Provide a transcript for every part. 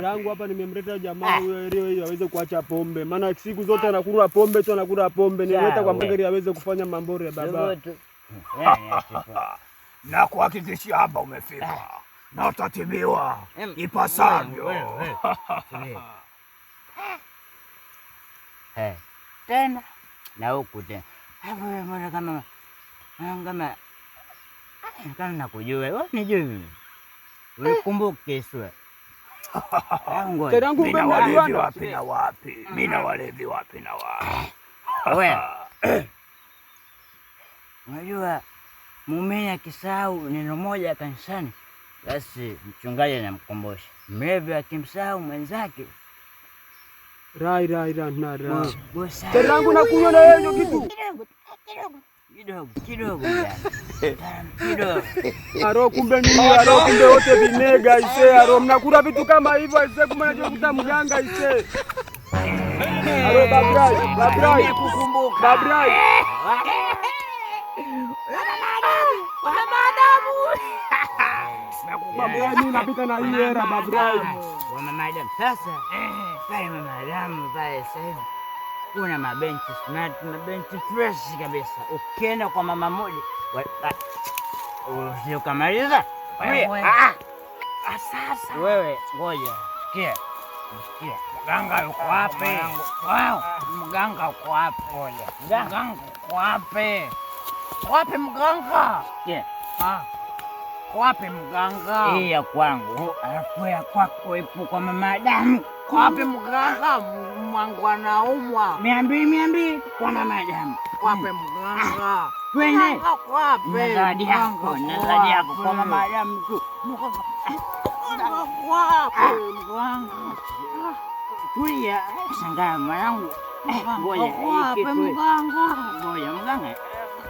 Dada yangu hapa nimemleta jamaa huyo ili aweze kuacha pombe. Maana siku zote anakula pombe tu anakula pombe. Nileta kwa mgeni aweze kufanya mambo ya baba. Na kuhakikishia hapa umefika. Na utatimiwa ipasavyo. Tena na huku tena. Hapo mbona kama nakujua. Wewe unijui mimi. Unikumbuke sio. Terangu mimi walevi wapi na wapi? Mimi na walevi wapi na wapi? Wewe. Unajua muumini akisahau neno moja kanisani, basi mchungaji anamkumbusha. Mlevi akimsahau mwenzake. Rai. Terangu nakunywa na wewe hiyo kitu. Kidogo. Aro kumbe nini? Aro kumbe wote vinega ise. Aro mnakula vitu kama hivyo ise, kumbe unakuta mganga ise. Aro babrai kukumbuka. Babrai. Babrai napita na hii era babrai. Madam sasa. Pale madam pale sasa. Kuna mabenchi smart, mabenchi fresh kabisa. Ukienda kwa mama moja, sio kamaliza. Sasa wewe ngoja. Sikia. Mganga yuko wapi? Mganga uko wapi? Mganga uko wapi? Wapi mganga? Wapi mganga? Hii ya kwangu, alafu ya kwako ipo kwa mama Adamu. Wapi mganga? Mwangu anaumwa. 200 kwa mama Adamu. Wapi mganga? Twende. Wapi? Na zawadi yako kwa mama Adamu tu. Wapi mganga? Tulia, shangaa mwanangu. Ngoja, wapi mganga? Ngoja mganga.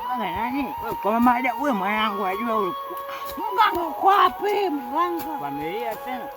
Mganga nani? Kwa mama Adamu wewe mwanangu ajua ule. Mganga uko wapi mganga? Familia tena.